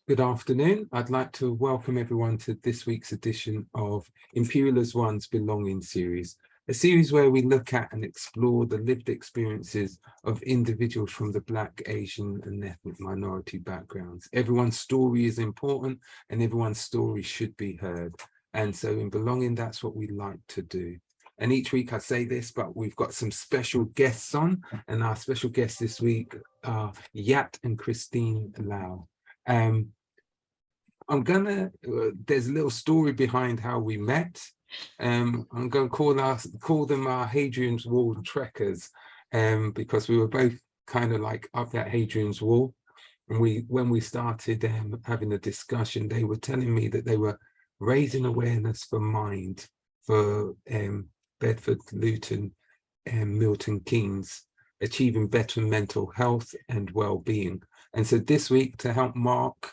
Good afternoon. I'd like to welcome everyone to this week's edition of Imperial as One's Belonging series, a series where we look at and explore the lived experiences of individuals from the Black, Asian and ethnic minority backgrounds. Everyone's story is important and everyone's story should be heard. And so in Belonging, that's what we like to do. And each week I say this, but we've got some special guests on, and our special guests this week are Yat and Christine Lau. There's a little story behind how we met. I'm going to call them our Hadrian's Wall trekkers, because we were both kind of like up that Hadrian's Wall. And when we started having a discussion, they were telling me that they were raising awareness for mind for Bedford, Luton, and Milton Keynes, achieving better mental health and well-being. And so this week, to help mark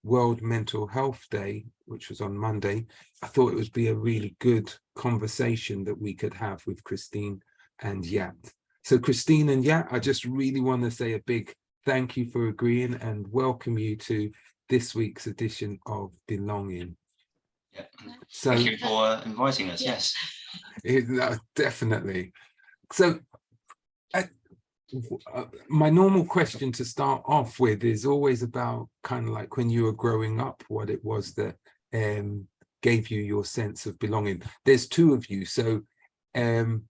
World Mental Health Day, which was on Monday, I thought it would be a really good conversation that we could have with Christine and Yat. So Christine and Yat, I just really want to say a big thank you for agreeing and welcome you to this week's edition of Belonging. Yeah. So thank you for inviting us. Yes, definitely. So my normal question to start off with is always about kind of like when you were growing up, what it was that gave you your sense of belonging. There's two of you, so in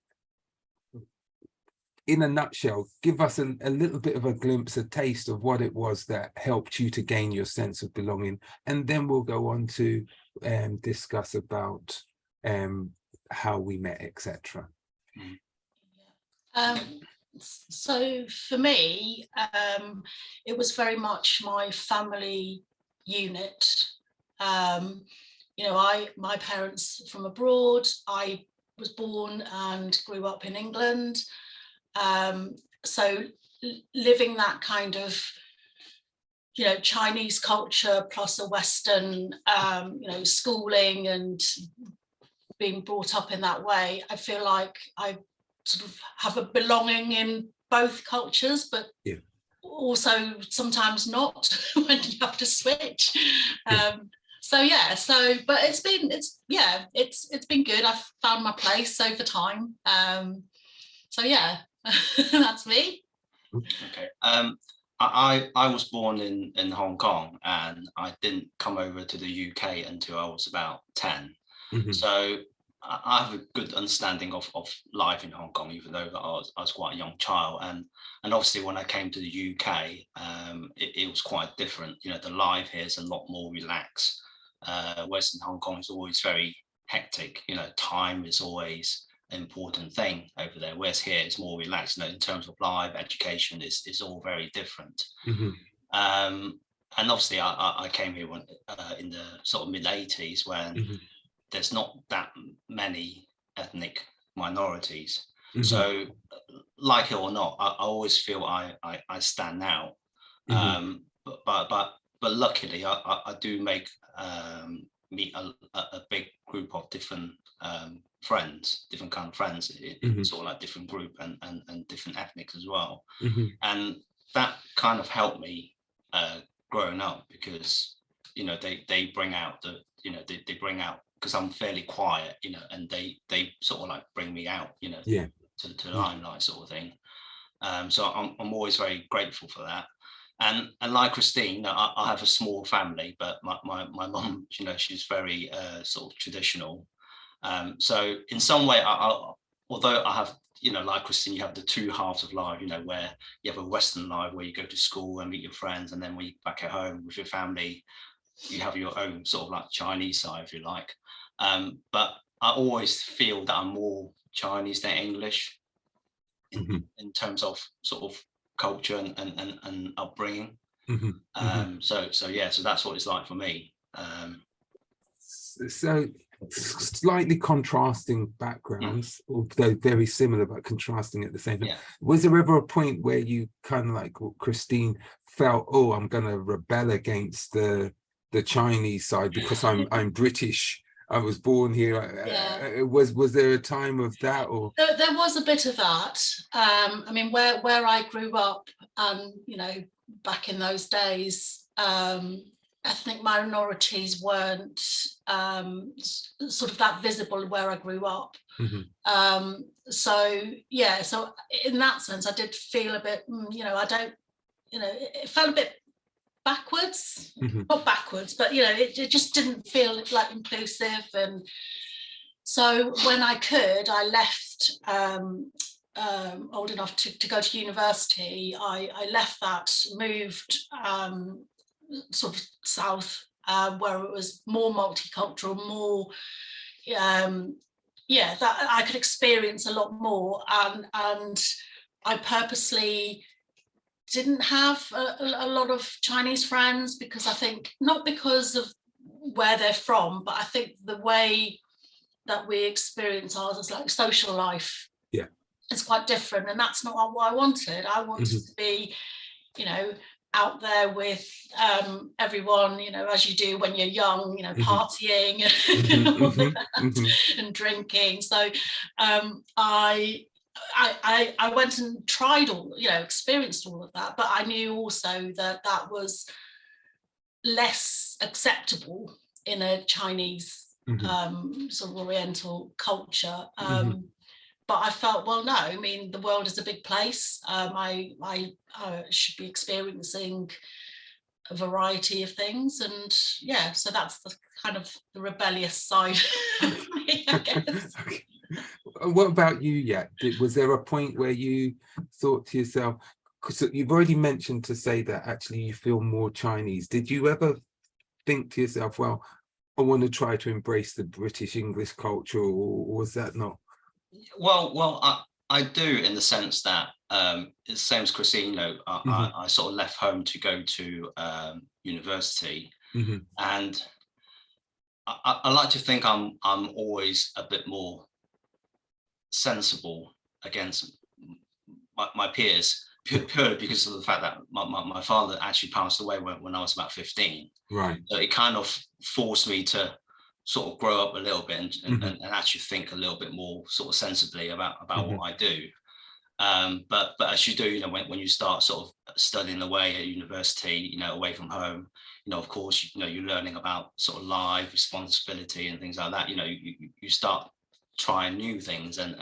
a nutshell, give us a little bit of a glimpse, a taste of what it was that helped you to gain your sense of belonging, and then we'll go on to discuss about how we met, etc. So for me, it was very much my family unit. My parents from abroad. I was born and grew up in England. So living that kind of, Chinese culture plus a Western, schooling and being brought up in that way, I feel like I sort of have a belonging in both cultures, but also sometimes not when you have to switch. But it's been good. I've found my place over time. That's me. Okay. I was born in Hong Kong, and I didn't come over to the UK until I was about 10. Mm-hmm. So I have a good understanding of life in Hong Kong, even though I was quite a young child. And obviously when I came to the UK, it was quite different. The life here is a lot more relaxed. Whereas in Hong Kong, it's always very hectic. Time is always an important thing over there. Whereas here, it's more relaxed. In terms of life, education is all very different. Mm-hmm. And obviously I came here in the sort of mid-80s when mm-hmm. there's not that many ethnic minorities. Mm-hmm. So like it or not, I always feel I stand out. Mm-hmm. But luckily I do meet a big group of different friends, different kind of friends, mm-hmm. sort of like different group and different ethnics as well. Mm-hmm. And that kind of helped me growing up, because they bring out they bring out, because I'm fairly quiet, and they sort of like bring me out, to limelight sort of thing. So I'm always very grateful for that. And like Christine, I have a small family, but my mum, she's very sort of traditional. So in some way, although I have, like Christine, you have the two halves of life, where you have a Western life where you go to school and meet your friends, and then when you're back at home with your family, you have your own sort of like Chinese side, if you like. But I always feel that I'm more Chinese than English in terms of sort of culture and upbringing. Mm-hmm. So that's what it's like for me. So slightly contrasting backgrounds, although very similar but contrasting at the same time. Yeah. Was there ever a point where you kind of like Christine felt, oh, I'm going to rebel against the Chinese side because I'm British, I was born here? Yeah. Was there a time of that? Or there was a bit of that. I mean, where I grew up, and back in those days, ethnic minorities weren't sort of that visible where I grew up. So yeah, so in that sense I did feel a bit, I don't, it felt a bit backwards, not backwards, but it just didn't feel like inclusive. And so when I could, I left old enough to go to university. I left that, moved sort of south, where it was more multicultural, more that I could experience a lot more, and I purposely didn't have a lot of Chinese friends, because I think, not because of where they're from, but I think the way that we experience ours as like social life is quite different, and that's not what I wanted. I wanted to be, out there with everyone, as you do when you're young, partying and drinking. So I went and tried all, experienced all of that, but I knew also that that was less acceptable in a Chinese sort of Oriental culture. But I felt, well, no, I mean, the world is a big place. I should be experiencing a variety of things. And yeah, so that's the kind of the rebellious side of me, I guess. Okay. What about you, Yat? Was there a point where you thought to yourself, because you've already mentioned to say that actually you feel more Chinese. Did you ever think to yourself, well, I want to try to embrace the British English culture, or was that not? Well, I do, in the sense that it's the same as Christine. I sort of left home to go to university, and I like to think I'm always a bit more sensible against my peers, purely because of the fact that my father actually passed away when I was about 15. Right. So it kind of forced me to sort of grow up a little bit and actually think a little bit more sort of sensibly about what I do. But as you do, when you start sort of studying away at university, away from home, of course, you're learning about sort of life, responsibility and things like that. You start trying new things and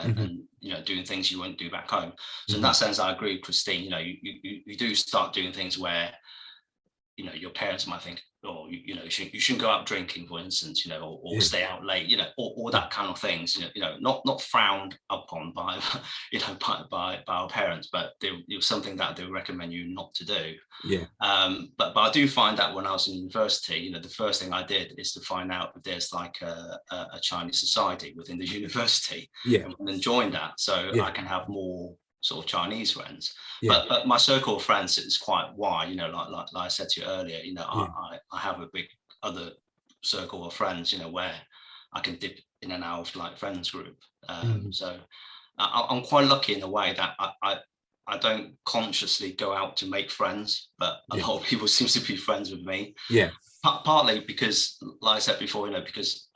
doing things you won't do back home. So in that sense, I agree with Christine. You do start doing things where your parents might think, oh, you shouldn't go out drinking, for instance, or stay out late, or that kind of things, not frowned upon by by our parents, but something that they recommend you not to do. But I do find that when I was in university, the first thing I did is to find out if there's like a Chinese society within the university, and then join that, so I can have more sort of Chinese friends. But my circle of friends is quite wide, like I said to you earlier, I have a big other circle of friends, where I can dip in and out of like friends group. So I'm quite lucky in a way that I don't consciously go out to make friends, but a lot of people seem to be friends with me. Partly because, like I said before, because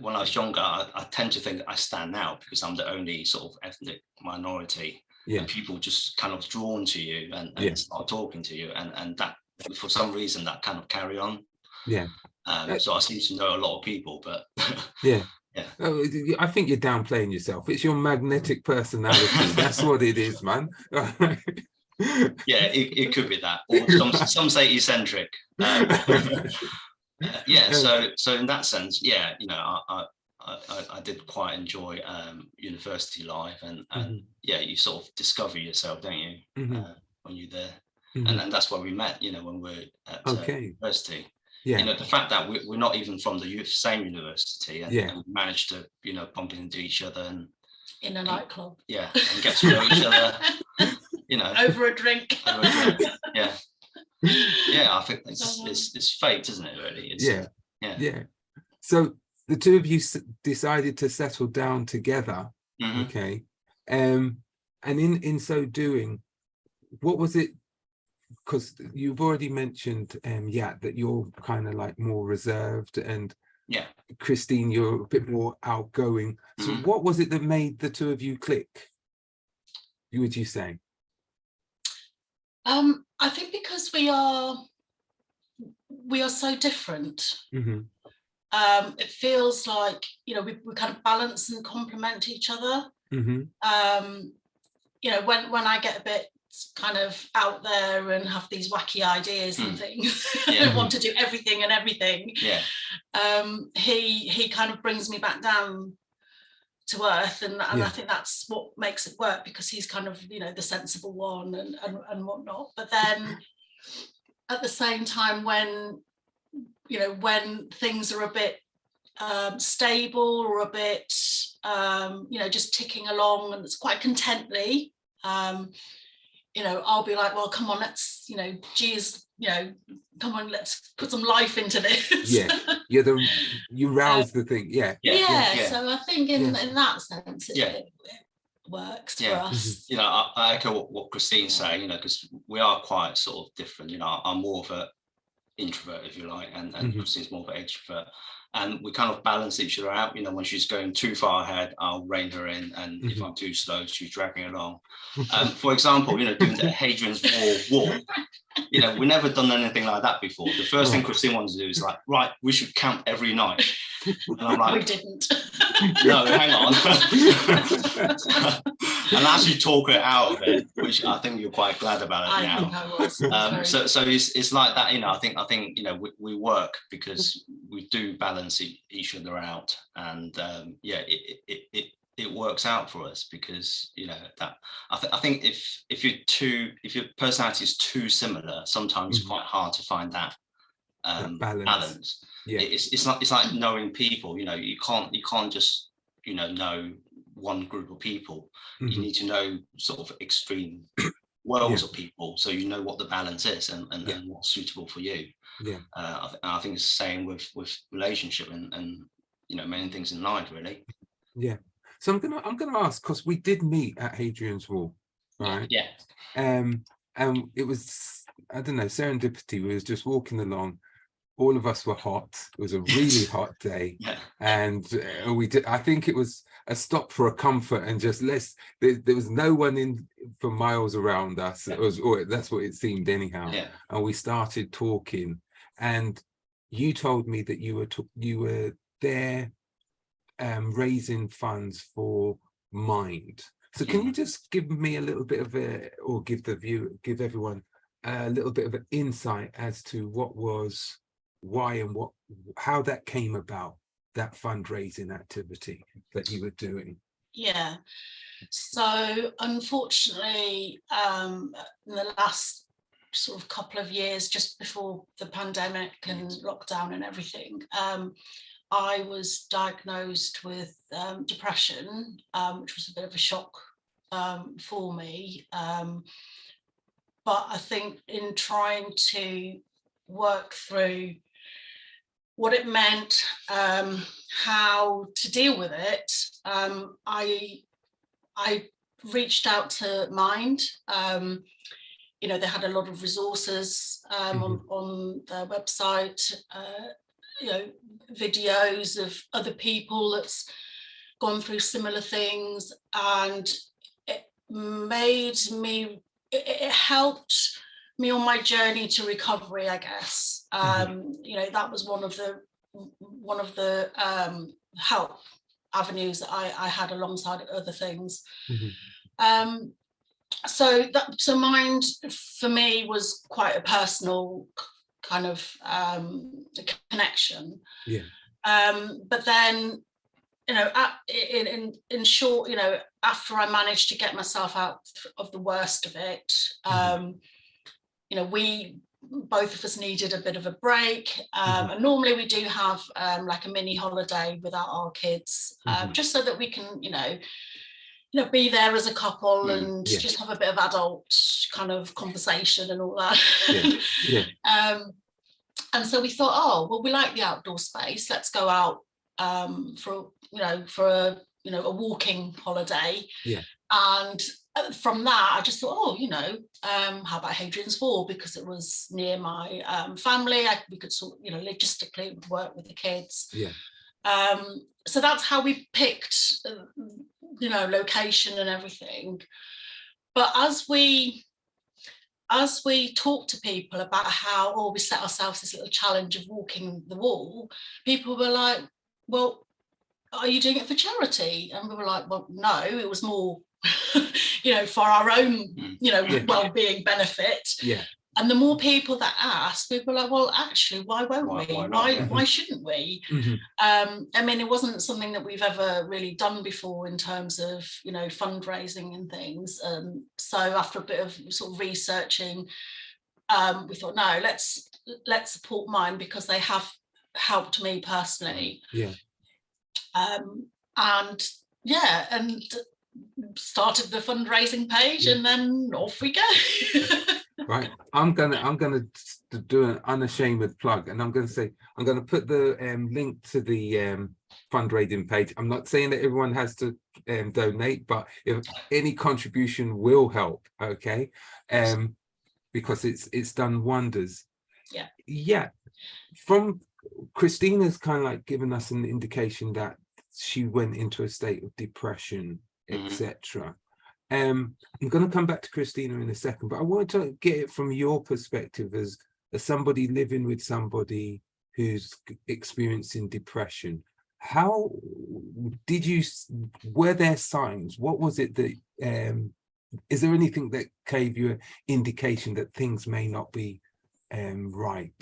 when I was younger, I tend to think I stand out because I'm the only sort of ethnic minority, and people just kind of drawn to you and start talking to you, and that for some reason that kind of carry on. So I seem to know a lot of people, but I think you're downplaying yourself. It's your magnetic personality. That's what it is, man. It could be that, or some say eccentric. So in that sense, I did quite enjoy university life, and you sort of discover yourself, don't you, when you're there, and that's where we met, when we're at university. The fact that we're not even from the same university, and we managed to bump into each other and in a nightclub, and get to know each other, over a drink. I think it's fate, isn't it, really? So the two of you decided to settle down together, and in so doing, what was it, because you've already mentioned Yat, that you're kind of like more reserved, and Christine, you're a bit more outgoing. So what was it that made the two of you click, would you say? I think because we are we are so different. Mm-hmm. It feels like, you know, we kind of balance and complement each other. Mm-hmm. You know, when I get a bit kind of out there and have these wacky ideas and things, Yeah. want to do everything and everything, yeah, he kind of brings me back down to earth, and Yeah. I think that's what makes it work, because he's kind of, you know, the sensible one and whatnot. But then at the same time, when, you know, when things are a bit stable or a bit you know, just ticking along and it's quite contently, you know, I'll be like, well, come on, let's, you know, geez, you know, come on, let's put some life into this. Yeah, you rouse the thing. Yeah. So I think in that sense it works for us. Mm-hmm. you know, I echo what Christine's saying, you know, because we are quite sort of different. You know, I'm more of an introvert, if you like, and Christine's more of an extrovert, and we kind of balance each other out. You know, when she's going too far ahead, I'll rein her in, and if I'm too slow, she's dragging along. For example, you know, doing the Hadrian's Wall walk, you know, we've never done anything like that before. The first thing Christine wanted to do is like, right, we should camp every night. And I'm like, we didn't. No, hang on. And actually talk it out of it, which I think you're quite glad about it now. I think I was. So it's like that, you know. I think you know, we work because we do balance each other out, and it works out for us, because, you know, that I think if your personality is too similar, sometimes it's quite hard to find that balance. Yeah, it's like knowing people. You know, you can't just, you know one group of people. You need to know sort of extreme worlds of people, so you know what the balance is and what's suitable for you. I think it's the same with relationship and you know, many things in life, really. So I'm gonna ask, because we did meet at Hadrian's Wall, right? And it was, I don't know, serendipity. We was just walking along. All of us were hot. It was a really hot day, and we did. I think it was a stop for a comfort and just there was no one in for miles around us. It was, or that's what it seemed anyhow. And we started talking, and you told me that you were there raising funds for Mind. So can you just give me a little bit of or give everyone a little bit of an insight as to what was, why, and how that came about, that fundraising activity that you were doing? So unfortunately, in the last sort of couple of years, just before the pandemic and lockdown and everything, I was diagnosed with depression, which was a bit of a shock for me. But I think in trying to work through what it meant, how to deal with it, I reached out to Mind. You know, they had a lot of resources on their website, you know, videos of other people that's gone through similar things, and it helped me on my journey to recovery, I guess. You know, that was one of the help avenues that I had alongside other things. So Mind for me was quite a personal kind of connection. But then, you know, in short, you know, after I managed to get myself out of the worst of it, you know, both of us needed a bit of a break, and normally we do have like a mini holiday without our kids, just so that we can, you know, be there as a couple and just have a bit of adult kind of conversation and all that. And so we thought, oh, well, we like the outdoor space. Let's go out for a walking holiday. And from that, I just thought, oh, you know, how about Hadrian's Wall? Because it was near my family. We could sort, you know, logistically it would work with the kids. So that's how we picked, you know, location and everything. But as we as we talked to people about how, or we set ourselves this little challenge of walking the wall, people were like, well, are you doing it for charity? And we were like, well, no, it was more, for our own, well-being benefit. Yeah. And the more people that asked, we were like, well, actually, why won't we? Why shouldn't we? I mean, it wasn't something that we've ever really done before in terms of, fundraising and things. So after a bit of sort of researching, we thought, no, let's support mine, because they have helped me personally. Yeah. And started the fundraising page, and then off we go. Right, I'm gonna do an unashamed plug, and I'm gonna put the link to the fundraising page. I'm not saying that everyone has to donate, but if any contribution will help, okay, because it's done wonders. Yeah. From Christina's kind of like given us an indication that she went into a state of depression, etc. I'm going to come back to Christina in a second, but I want to get it from your perspective as somebody living with somebody who's experiencing depression. How were there signs? What was it that, is there anything that gave you an indication that things may not be right?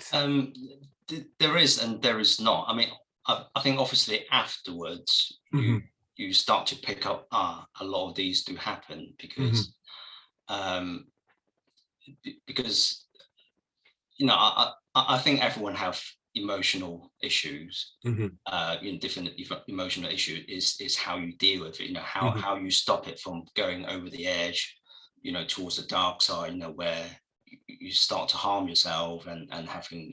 There is and there is not. I mean, I think obviously afterwards, you start to pick up, a lot of these do happen because, I think everyone have emotional issues. Different emotional issue is how you deal with it. How you stop it from going over the edge, towards the dark side. Where you start to harm yourself and having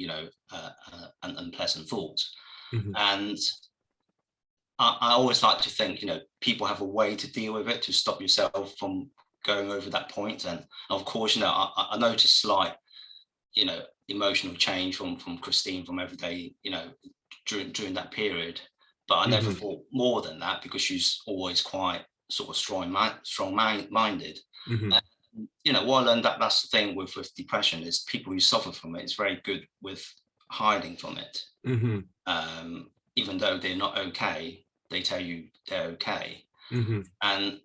an unpleasant thoughts. And I always like to think, people have a way to deal with it, to stop yourself from going over that point. And of course, I noticed slight, emotional change from Christine from every day, during that period. But I never thought more than that, because she's always quite sort of strong-minded. What I learned, that's the thing with depression, is people who suffer from it is very good with hiding from it. Even though they're not okay, they tell you they're okay. And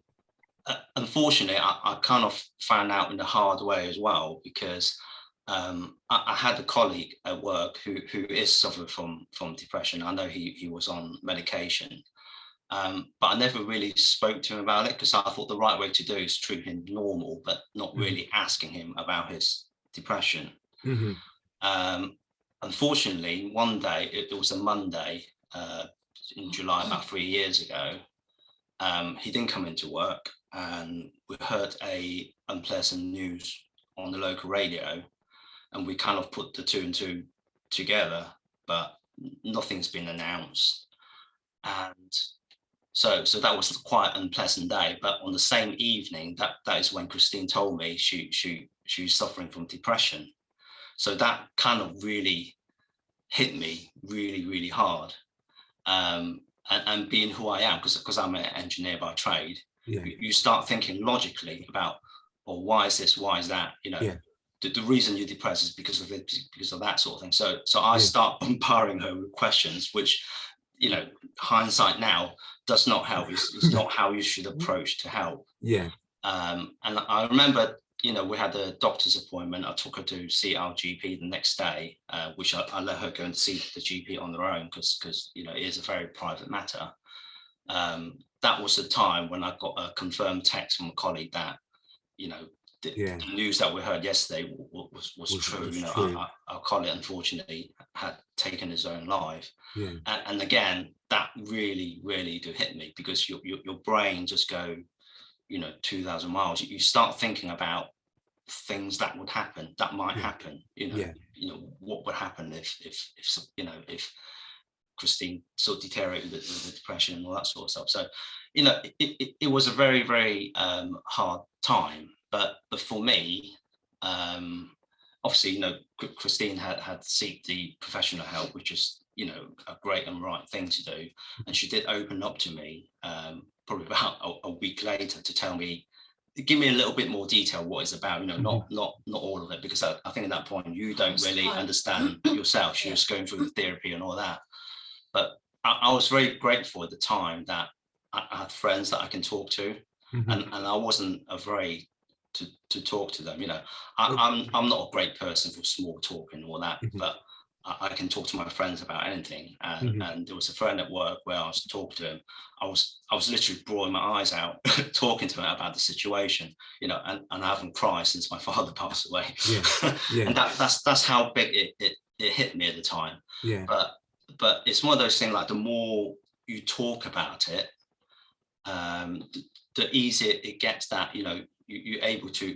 unfortunately, I kind of found out in the hard way as well, because I had a colleague at work who is suffering from depression. I know he was on medication, but I never really spoke to him about it, because I thought the right way to do is treat him normal, but not really asking him about his depression. Unfortunately, one day, it was a Monday in July, about 3 years ago, he didn't come into work, and we heard a unpleasant news on the local radio, and we kind of put the two and two together, but nothing's been announced. And so that was quite an unpleasant day. But on the same evening, that is when Christine told me she's suffering from depression. So that kind of really hit me really, really hard. And being who I am, because I'm an engineer by trade, you start thinking logically about, well, why is this? Why is that? The reason you're depressed is because of it, because of that sort of thing. So I start bombarding her with questions, which, hindsight now does not help. It's not how you should approach to help. And I remember, we had a doctor's appointment. I took her to see our GP the next day, which I let her go and see the GP on their own, because it is a very private matter. That was the time when I got a confirmed text from a colleague that, the news that we heard yesterday was true. Our colleague unfortunately had taken his own life. And again, that really, really do hit me, because your brain just go, 2,000 miles. You start thinking about things that would happen, that might happen. What would happen if Christine sort of deteriorated with the depression and all that sort of stuff. So, it was a very, very hard time. But for me, obviously, Christine had seek the professional help, which is, a great and right thing to do. And she did open up to me, probably about a week later, to tell me give me a little bit more detail what it's about, you know, not all of it, because I think at that point you don't really understand yourself. You're just going through the therapy and all that. But I was very grateful at the time that I had friends that I can talk to, and I wasn't afraid to talk to them. You know, I'm not a great person for small talk and all that, but I can talk to my friends about anything. And there was a friend at work where I was talking to him. I was literally bawling my eyes out talking to him about the situation, you know, and I haven't cried since my father passed away. And that's how big it hit me at the time. But it's one of those things, like the more you talk about it, the easier it gets, that, you know, you're able to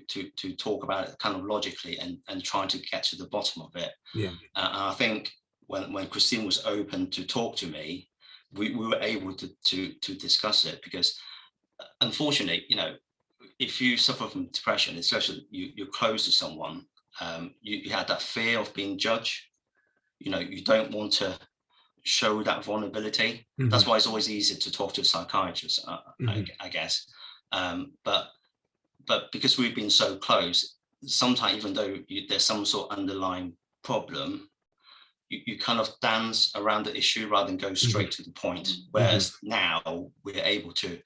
talk about it kind of logically and trying to get to the bottom of it. And I think when Christine was open to talk to me, we were able to discuss it, because unfortunately, you know, if you suffer from depression, especially you're close to someone, you had that fear of being judged. You know, you don't want to show that vulnerability. That's why it's always easier to talk to a psychiatrist, I guess. But because we've been so close, sometimes, even though there's some sort of underlying problem, you kind of dance around the issue rather than go straight to the point. Whereas now we're able to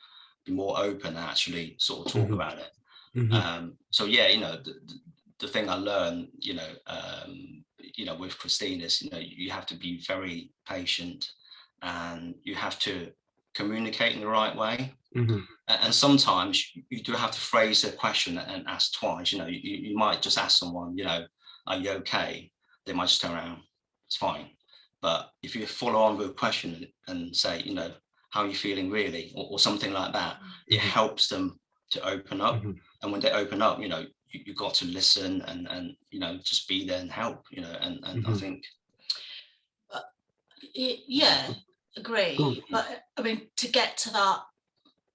be more open and actually sort of talk about it. So yeah, you know, the thing I learned, you know, with Christine is, you know, you have to be very patient, and you have to communicate in the right way. And sometimes you do have to phrase a question and ask twice. You know, you might just ask someone, you know, are you okay? They might just turn around, it's fine. But if you follow on with a question and say, you know, how are you feeling really, or something like that, it helps them to open up. And when they open up, you know, you got to listen and you know, just be there and help, you know. And I think agree. But I mean, to get to that,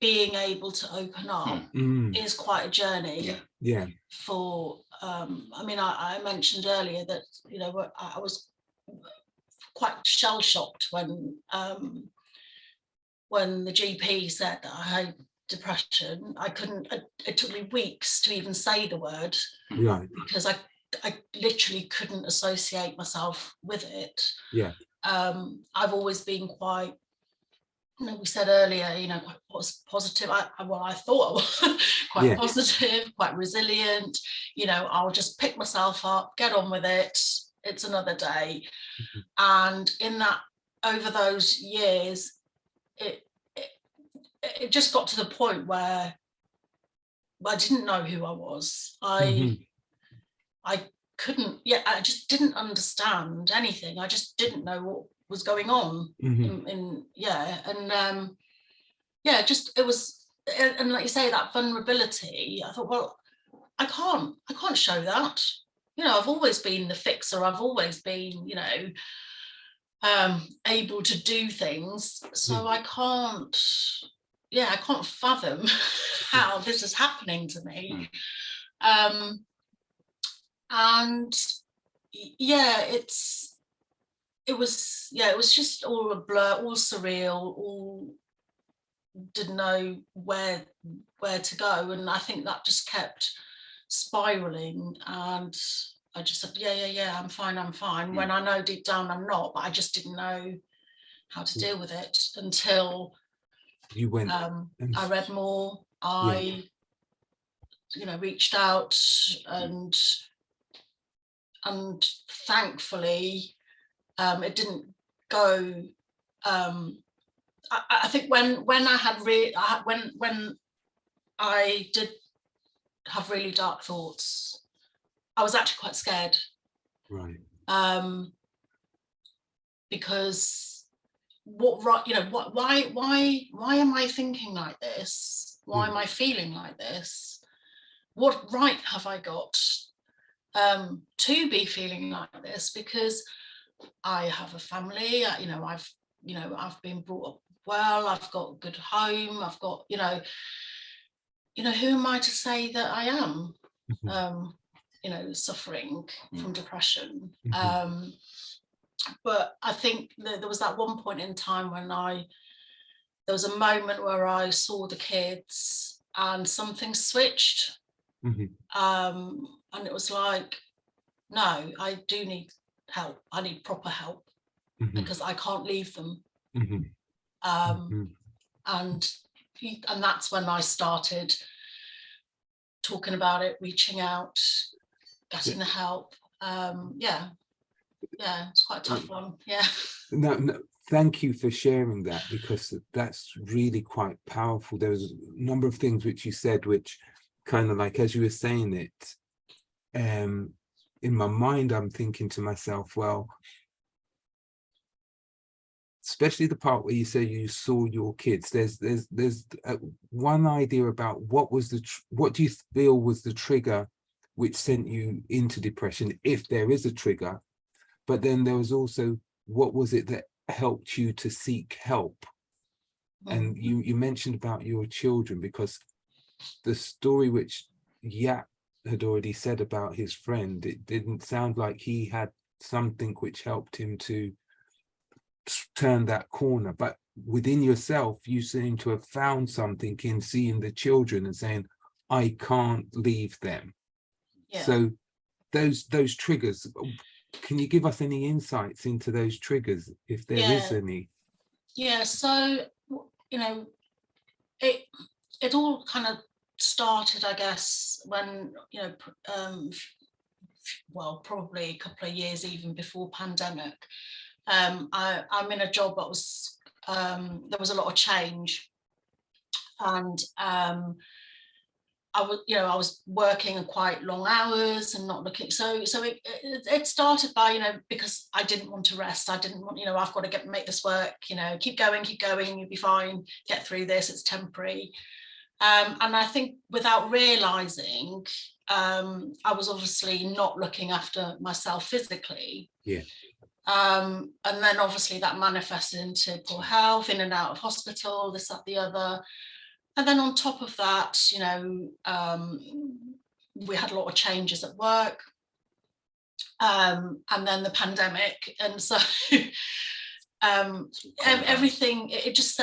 being able to open up is quite a journey. For I mean, I mentioned earlier that, you know, I was quite shell-shocked when the GP said that I had depression. It took me weeks to even say the word, because I literally couldn't associate myself with it. I've always been quite, you know, we said earlier, you know, quite positive. I thought I was quite positive, quite resilient. You know, I'll just pick myself up, get on with it. It's another day. And in that, over those years, it just got to the point where I didn't know who I was. I couldn't. I just didn't understand anything. I just didn't know what was going on. Just it was, and like you say, that vulnerability. I thought, well, I can't show that. You know, I've always been the fixer. I've always been, you know, able to do things. So I can't fathom how this is happening to me. And yeah, it was just all a blur, all surreal, all didn't know where to go. And I think that just kept spiraling, and I just said, I'm fine, when I know deep down I'm not, but I just didn't know how to deal with it until you went I read more. I you know, reached out, and thankfully it didn't go. I think when I did have really dark thoughts, I was actually quite scared. Because why am I thinking like this? Why am I feeling like this? What right have I got to be feeling like this? Because I have a family, I've been brought up well, I've got a good home, I've got, you know, who am I to say that I am, suffering from depression? But I think there was that one point in time when there was a moment where I saw the kids, and something switched. And it was like, no, I do need help. I need proper help because I can't leave them. And that's when I started talking about it, reaching out, getting the help. Yeah, it's quite a tough one. Yeah. No, thank you for sharing that, because that's really quite powerful. There was a number of things which you said, which kind of like, as you were saying it, in my mind, I'm thinking to myself, well, especially the part where you say you saw your kids, there's one idea about what do you feel was the trigger which sent you into depression, if there is a trigger, but then there was also, what was it that helped you to seek help? And you mentioned about your children, because the story which Yat had already said about his friend, it didn't sound like he had something which helped him to turn that corner, but within yourself you seem to have found something in seeing the children and saying, I can't leave them. So those triggers, can you give us any insights into those triggers, if there is any? So it all kind of started, I guess, when well, probably a couple of years even before pandemic. I'm in a job that was there was a lot of change, and I was working quite long hours and not looking. So it started by, because I didn't want to rest. I didn't want, I've got to make this work. Keep going, you'll be fine. Get through this. It's temporary. And I think without realizing, I was obviously not looking after myself physically. And then obviously that manifested into poor health, in and out of hospital, this, that, the other. And then on top of that, we had a lot of changes at work, and then the pandemic, and so everything, it just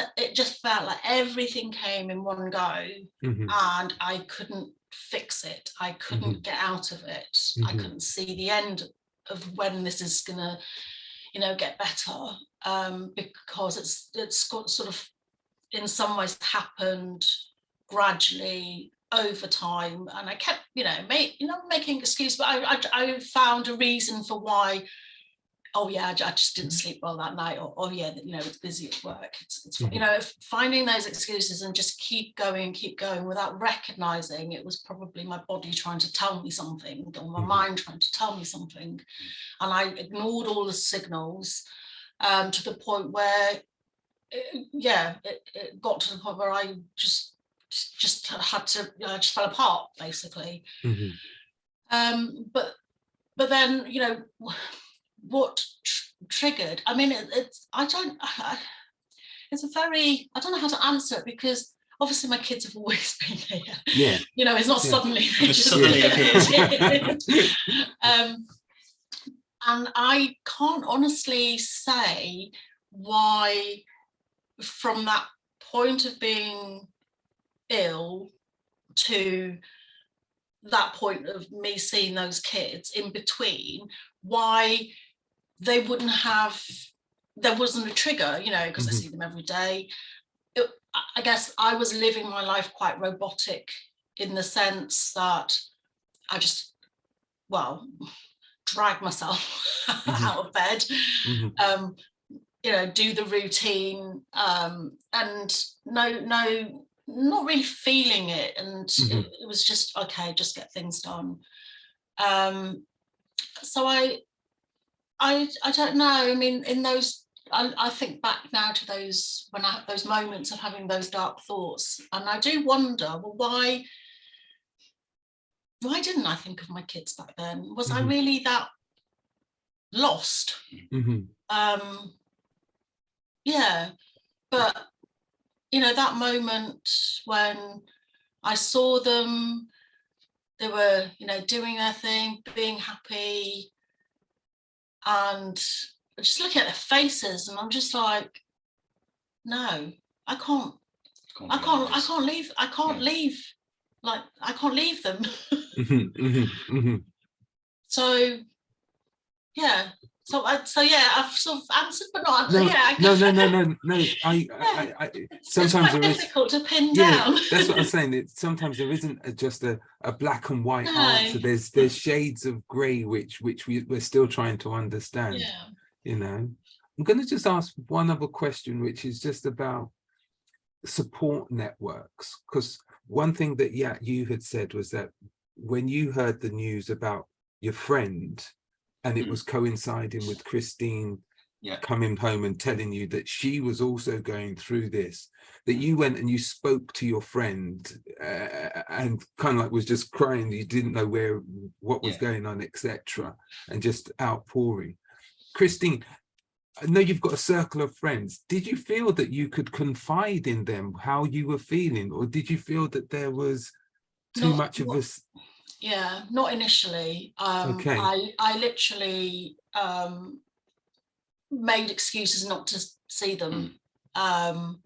felt like everything came in one go, and I couldn't fix it. I couldn't get out of it. I couldn't see the end of when this is gonna, get better, because it's got sort of, in some ways, happened gradually over time, and I kept, making excuses, but I found a reason for why. Oh yeah, I just didn't sleep well that night, or oh yeah, it's busy at work. It's finding those excuses and just keep going without recognizing it was probably my body trying to tell me something, or my mind trying to tell me something, and I ignored all the signals, to the point where it got to the point where I just had to, just fell apart, basically. But then, what triggered? I mean, I don't know how to answer it, because obviously my kids have always been here. It's not suddenly they just suddenly appeared. And I can't honestly say why, from that point of being ill to that point of me seeing those kids, in between, why there wasn't a trigger, because I see them every day. I guess I was living my life quite robotic, in the sense that I just, drag myself out of bed, do the routine, and not really feeling it, and it was just, okay, just get things done. So I don't know. I mean, in those, I think back now to those, when I have those moments of having those dark thoughts, and I do wonder, well, why didn't I think of my kids back then? Was I really that lost? But that moment when I saw them, they were, doing their thing, being happy, and just looking at their faces, and I'm just like, no, I can't I can't leave them. So yeah, I've sort of answered, but not. No, yeah, no. I sometimes there is difficult to pin down. That's what I'm saying. Sometimes there isn't just a black and white answer. There's shades of grey which we're still trying to understand. You know, I'm going to just ask one other question, which is just about support networks, because one thing that you had said was that when you heard the news about your friend, and it was coinciding with Christine coming home and telling you that she was also going through this, that you went and you spoke to your friend and kind of like was just crying. You didn't know what was going on, etc., and just outpouring. Christine, I know you've got a circle of friends. Did you feel that you could confide in them how you were feeling, or did you feel that there was too much of us? Yeah, not initially. Okay. I literally made excuses not to see them. You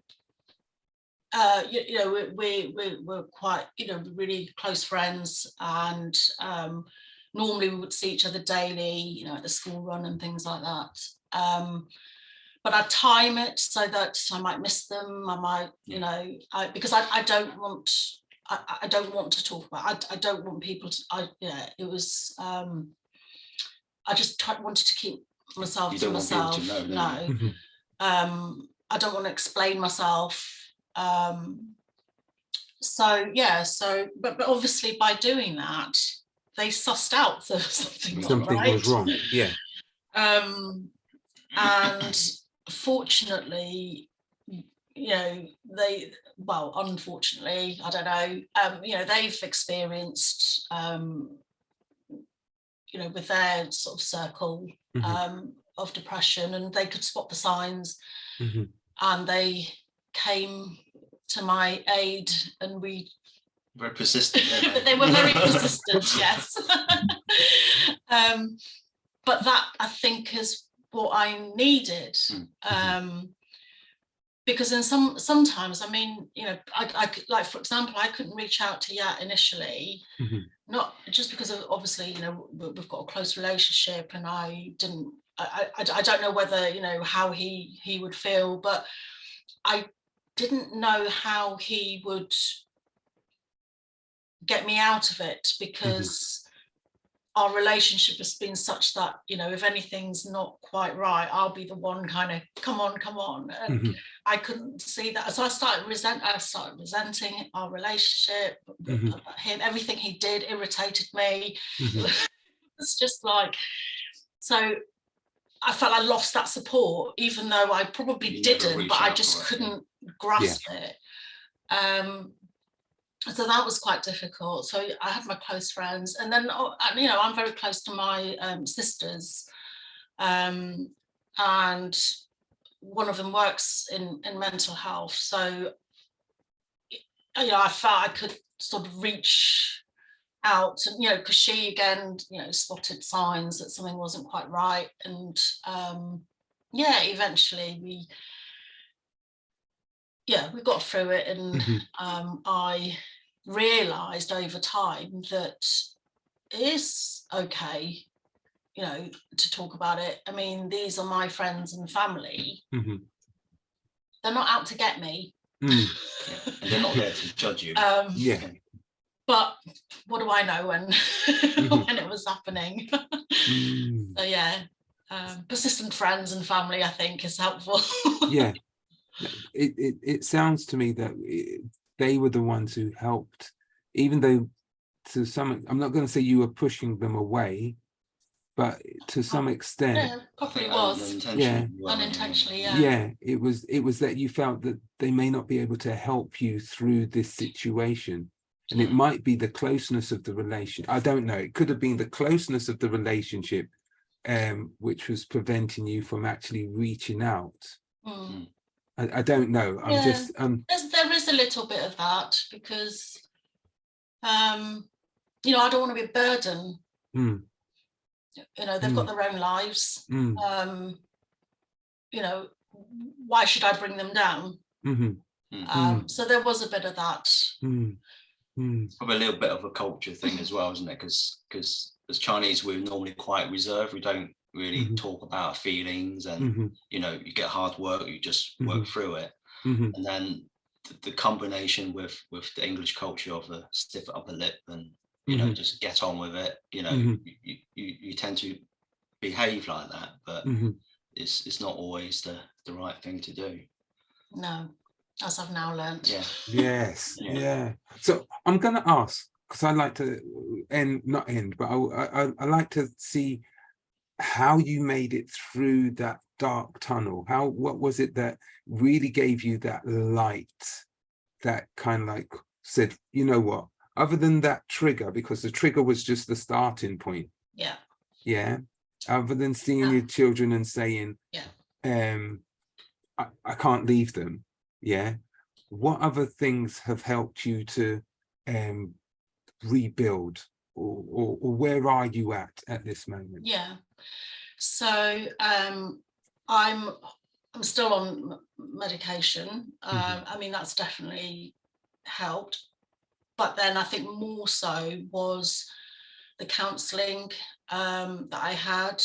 know, we're quite, you know, really close friends, and normally we would see each other daily, you know, at the school run and things like that. But I time it so that I might miss them. I might, you know, because I don't want. I don't want to talk about. I don't want people to. It was. I just wanted to keep myself to myself. Want people to know, no. I don't want to explain myself. So but obviously by doing that, they sussed out that something was wrong. Yeah. And fortunately, you know, unfortunately, I don't know, you know, they've experienced, you know, with their sort of circle of depression, and they could spot the signs, and they came to my aid, and we very persistent. They were very persistent, yes. But that, I think, is what I needed. Because in sometimes, I mean, you know, I like, for example, I couldn't reach out to Yat initially, not just because of, obviously, you know, we've got a close relationship, and I don't know whether, you know, how he would feel, but I didn't know how he would get me out of it, because our relationship has been such that, you know, if anything's not quite right, I'll be the one kind of come on, and I couldn't see that. So I started resenting our relationship, him, everything he did irritated me. It's just like, so I felt I lost that support, even though I probably didn't, but I just couldn't grasp it. So that was quite difficult. So I had my close friends, and then, you know, I'm very close to my sisters, and one of them works in mental health. So, you know, I felt I could sort of reach out, and, you know, because she, again, you know, spotted signs that something wasn't quite right, and eventually we got through it, and I realized over time that it is okay, you know, to talk about it. I mean, these are my friends and family. They're not out to get me. And they're not there to judge you. But what do I know when when it was happening? So persistent friends and family, I think, is helpful. It sounds to me that they were the ones who helped, even though to some, I'm not going to say you were pushing them away, but to some extent, probably was. Unintentionally, it was that you felt that they may not be able to help you through this situation. And it might be the closeness of the relation. I don't know. It could have been the closeness of the relationship, which was preventing you from actually reaching out. I don't know. I'm just. There is a little bit of that, because, you know, I don't want to be a burden. You know, they've got their own lives. You know, why should I bring them down? So there was a bit of that. Probably a little bit of a culture thing as well, isn't it? Because as Chinese, we're normally quite reserved. We don't really talk about our feelings, and you know, you get hard work, you just work through it. And then the combination with the English culture of the stiff upper lip and, you know, just get on with it, you know, you tend to behave like that, but it's not always the right thing to do. No, as I've now learned. Yeah. Yes. Yeah. So I'm going to ask, because I like to not end, but I like to see how you made it through that dark tunnel. What was it that really gave you that light, that kind of like said, you know what, other than that trigger, because the trigger was just the starting point. Yeah. Yeah. Other than seeing your children and saying, I can't leave them. Yeah. What other things have helped you to rebuild, or where are you at this moment? Yeah. So I'm still on medication. I mean, that's definitely helped. But then I think more so was the counselling that I had,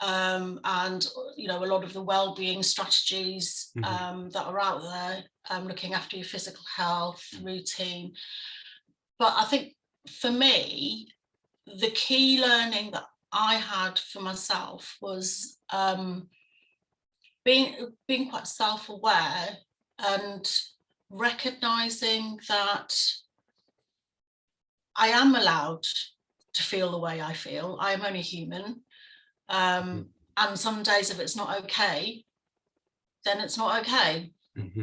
and you know, a lot of the well-being strategies that are out there, looking after your physical health routine. But I think for me, the key learning that I had for myself was being quite self-aware and recognizing that I am allowed to feel the way I feel. I am only human. And some days if it's not okay, then it's not okay.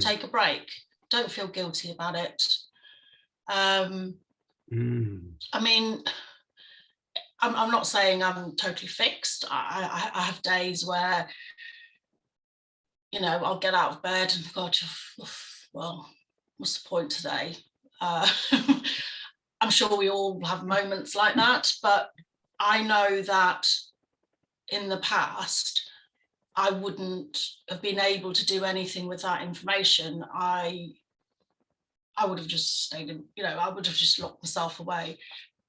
Take a break. Don't feel guilty about it. I mean, I'm not saying I'm totally fixed. I have days where, you know, I'll get out of bed and God, well, what's the point today? I'm sure we all have moments like that, but I know that in the past, I wouldn't have been able to do anything with that information. I would have just stayed in, you know, I would have just locked myself away.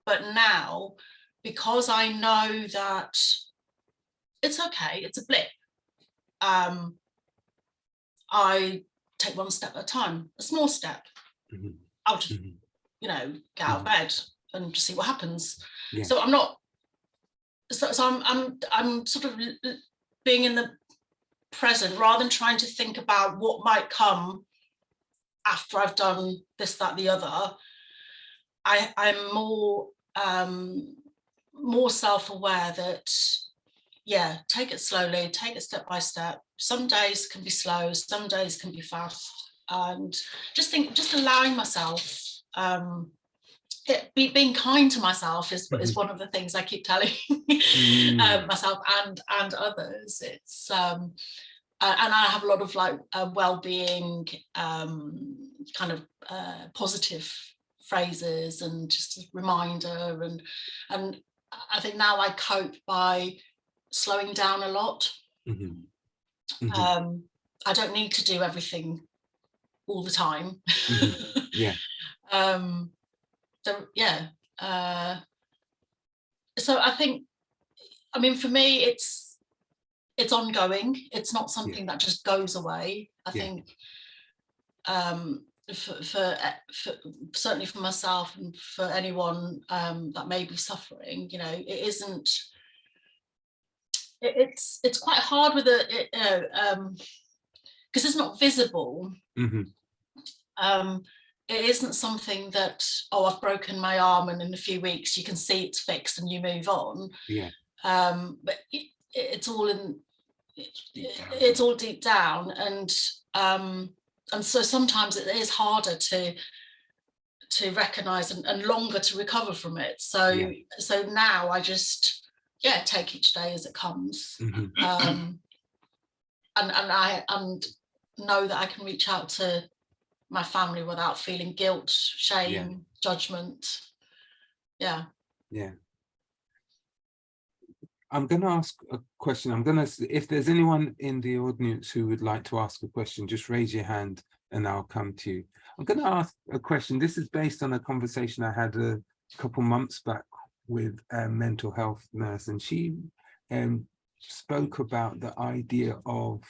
But now, because I know that it's okay, it's a blip, I take one step at a time, a small step. I'll just, you know, get out of bed and just see what happens. Yeah. So I'm not, so I'm sort of being in the present rather than trying to think about what might come after I've done this, that, the other. I'm more self-aware that, yeah, take it slowly, take it step by step. Some days can be slow, some days can be fast, and just allowing myself, being kind to myself is one of the things I keep telling myself and others. It's and I have a lot of like well-being kind of positive phrases and just a reminder, and I think now I cope by slowing down a lot. I don't need to do everything all the time. Yeah. So yeah. So I think, I mean, for me, it's ongoing. It's not something that just goes away. I think for certainly for myself and for anyone that may be suffering, you know, it isn't. It's quite hard with it, you know, because it's not visible. It isn't something that, oh, I've broken my arm and in a few weeks you can see it's fixed and you move on. Yeah. But it's all in. It's all deep down, and so sometimes it is harder to recognize and longer to recover from it. So so now I just take each day as it comes, and know that I can reach out to my family without feeling guilt, shame, judgment. Yeah. I'm going to ask a question. If there's anyone in the audience who would like to ask a question, just raise your hand and I'll come to you. I'm going to ask a question. This is based on a conversation I had a couple months back with a mental health nurse, and she spoke about the idea of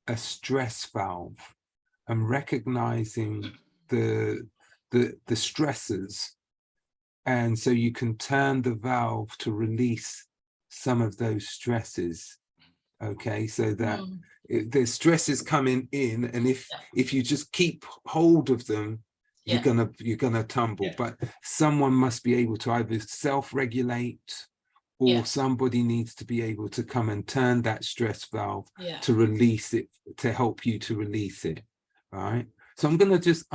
a stress valve and recognizing the stressors, and so you can turn the valve to release some of those stresses. Okay, so that the stress is coming in, and if you just keep hold of them, you're gonna tumble. But someone must be able to either self-regulate, or somebody needs to be able to come and turn that stress valve to release it, to help you to release it. Right. So I'm gonna just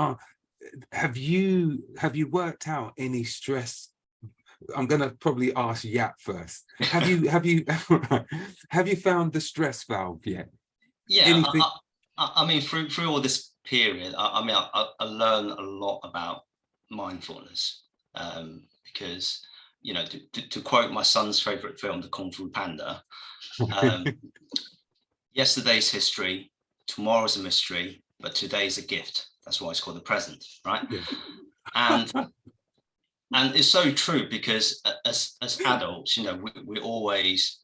have you worked out any stress? I'm gonna probably ask Yat first. Have you found the stress valve yet? Yeah, anything? I mean, through all this period, I learned a lot about mindfulness, because, you know, to quote my son's favorite film, The Kung Fu Panda, yesterday's history, tomorrow's a mystery, but today's a gift. That's why it's called the present, right? Yeah. And it's so true, because as adults, you know, we always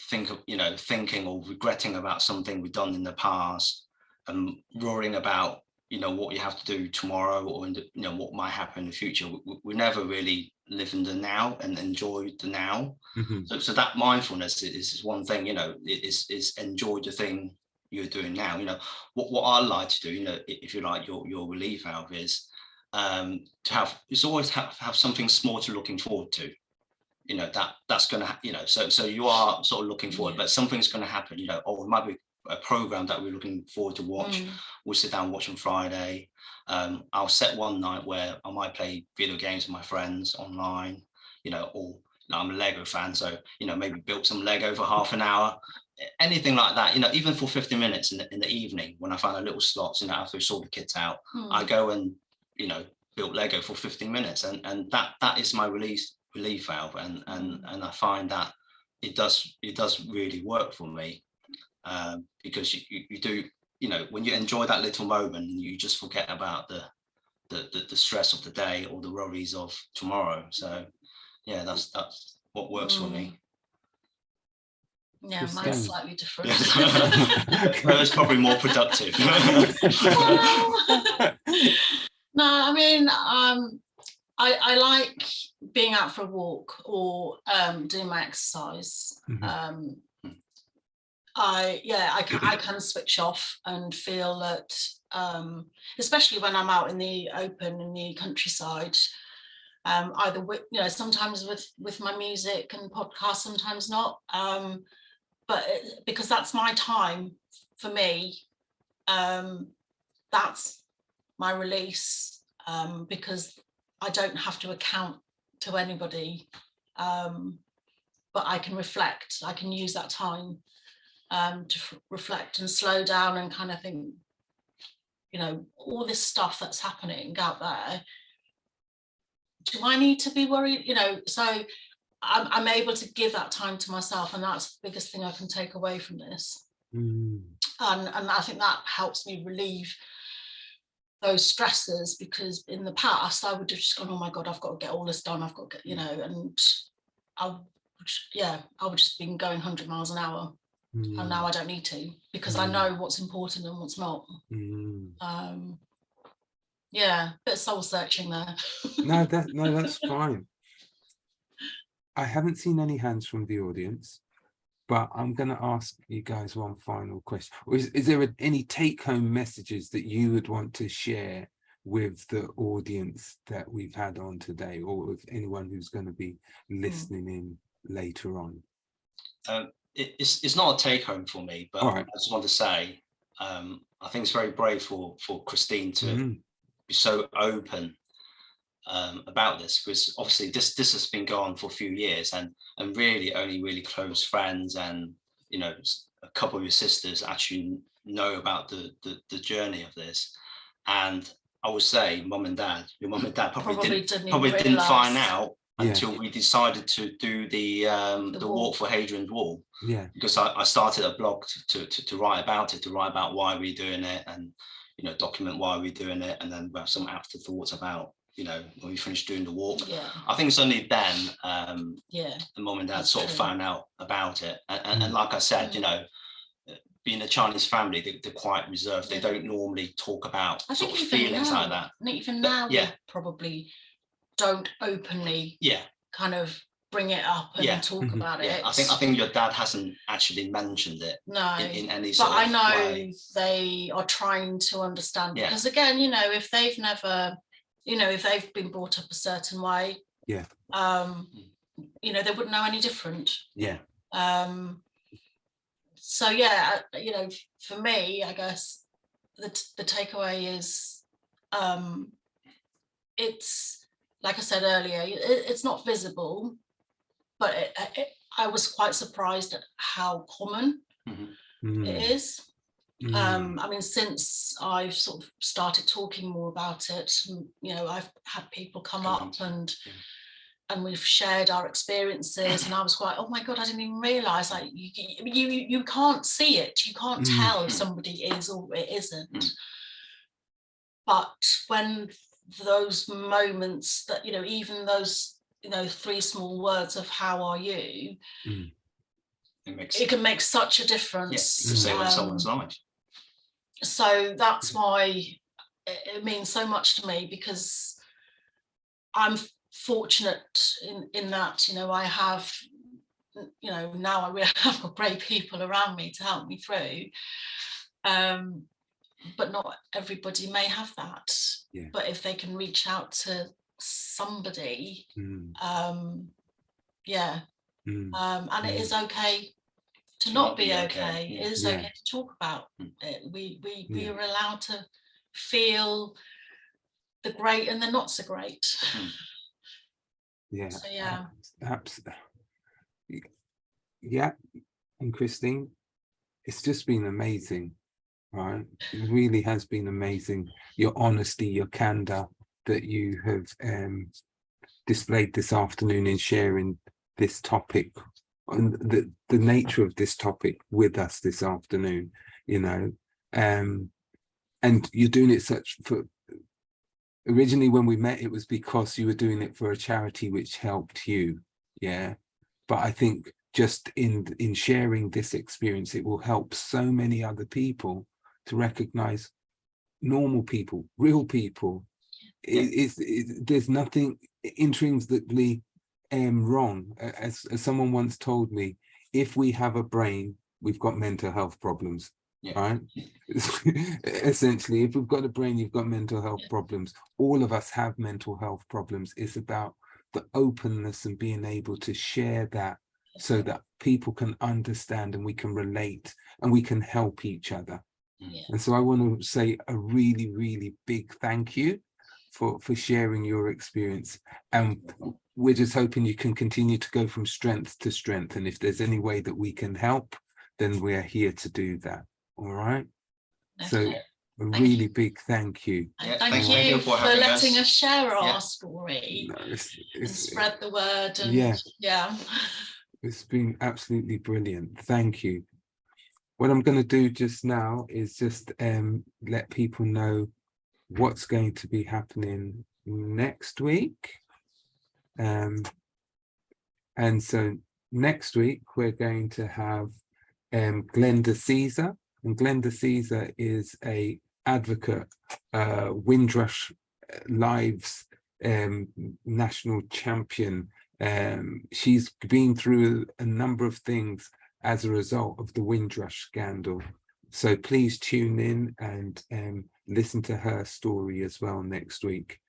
think of, you know, thinking or regretting about something we've done in the past, and worrying about, you know, what you have to do tomorrow, or you know, what might happen in the future. We never really live in the now and enjoy the now. So that mindfulness is one thing, you know, is enjoy the thing you're doing now. You know, what I like to do, you know, if you like, your relief valve is to always have something small to looking forward to. You know, that's going to, you know, so you are sort of looking forward, but something's going to happen, you know, or it might be a program that we're looking forward to watch. We'll sit down and watch on Friday. I'll set one night where I might play video games with my friends online, you know, or, you know, I'm a Lego fan, so, you know, maybe build some Lego for half an hour, anything like that, you know, even for 50 minutes in the evening, when I find a little slots, you know, after we sort the kids out, I go and, you know, build Lego for 15 minutes, and that is my relief valve, and I find that it does really work for me, because you do, you know, when you enjoy that little moment, you just forget about the stress of the day or the worries of tomorrow. So yeah, that's what works for me. Yeah, mine's slightly different. It's probably more productive. No, I mean, I like being out for a walk, or doing my exercise. I can switch off and feel that, especially when I'm out in the open, in the countryside, either with, you know, sometimes with my music and podcasts, sometimes not, but because that's my time for me, that's my release, because I don't have to account to anybody, but I can reflect. I can use that time to reflect and slow down and kind of think, you know, all this stuff that's happening out there, do I need to be worried? You know, so I'm able to give that time to myself, and that's the biggest thing I can take away from this. And I think that helps me relieve those stresses, because in the past I would have just gone, oh my God, I've got to get all this done, I've got to get, you know, and I would just been going 100 miles an hour, and now I don't need to, because I know what's important and what's not. Yeah, bit of soul searching there. No, that's fine. I haven't seen any hands from the audience, but I'm going to ask you guys one final question. Is there any take-home messages that you would want to share with the audience that we've had on today, or with anyone who's going to be listening in later on? It's not a take-home for me, but right. I just want to say, I think it's very brave for Christine to be so open about this, because obviously this has been going on for a few years, and really only really close friends and, you know, a couple of your sisters actually know about the journey of this. And I would say your mum and dad probably didn't find out until we decided to do the walk for Hadrian's Wall. Because I started a blog to write about it, to write about why we're doing it, and, you know, document why we're doing it, and then we have some afterthoughts about, you know, when we finish doing the walk. I think it's only then the mum and dad sort of found out about it, and like I said, you know, being a Chinese family, they're quite reserved. They don't normally talk about sort of feelings like that. Even now, they probably don't openly kind of bring it up and talk about it. I think your dad hasn't actually mentioned it in any sort but of I know way. They are trying to understand, because again, you know, if they've never, you know, if they've been brought up a certain way, you know, they wouldn't know any different. So you know, for me, I guess the takeaway is it's, like I said earlier, it's not visible, but I was quite surprised at how common it is. I mean, since I've sort of started talking more about it, you know, I've had people come up and we've shared our experiences, and I was quite, oh my God, I didn't even realise, like, you can't see it, you can't tell if somebody is or it isn't. But when those moments that, you know, even those, you know, 3 small words of how are you, it can make such a difference to save someone's life. So that's why it means so much to me, because I'm fortunate in that, you know, I have, you know, now I really have got great people around me to help me through, but not everybody may have that. But if they can reach out to somebody, and it is okay to not be okay. It is okay to talk about it. We are allowed to feel the great and the not so great. Absolutely. Yat and Christine, it's just been amazing, right? It really has been amazing. Your honesty, your candor that you have displayed this afternoon in sharing this topic, and the nature of this topic with us this afternoon, you know, and you're doing it originally when we met, it was because you were doing it for a charity which helped you, but I think just in sharing this experience, it will help so many other people to recognize normal people, real people. There's nothing intrinsically wrong. As someone once told me, if we have a brain, we've got mental health problems, right? Essentially, if we've got a brain, you've got mental health problems. All of us have mental health problems. It's about the openness and being able to share that so that people can understand and we can relate and we can help each other. And so I want to say a really, really big thank you for sharing your experience. And we're just hoping you can continue to go from strength to strength. And if there's any way that we can help, then we're here to do that. All right. So a really big thank you. Thank you for letting us share our story and spread the word. And it's been absolutely brilliant. Thank you. What I'm going to do just now is just let people know what's going to be happening next week. And so next week we're going to have Glenda Caesar, and Glenda Caesar is a advocate, Windrush Lives national champion. She's been through a number of things as a result of the Windrush scandal. So please tune in and listen to her story as well next week.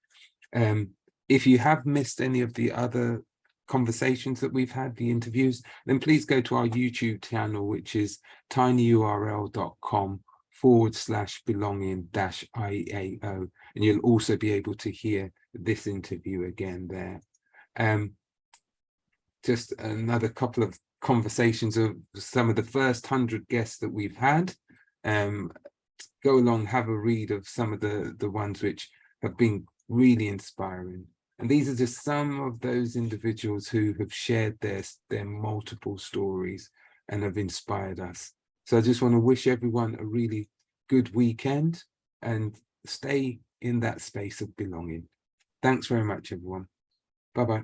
If you have missed any of the other conversations that we've had, the interviews, then please go to our YouTube channel, which is tinyurl.com/belonging-IAO, and you'll also be able to hear this interview again there. Just another couple of conversations of some of the first 100 guests that we've had. Go along, have a read of some of the ones which have been really inspiring. And these are just some of those individuals who have shared their multiple stories and have inspired us. So I just want to wish everyone a really good weekend. and stay in that space of belonging. Thanks very much, everyone. Bye-bye.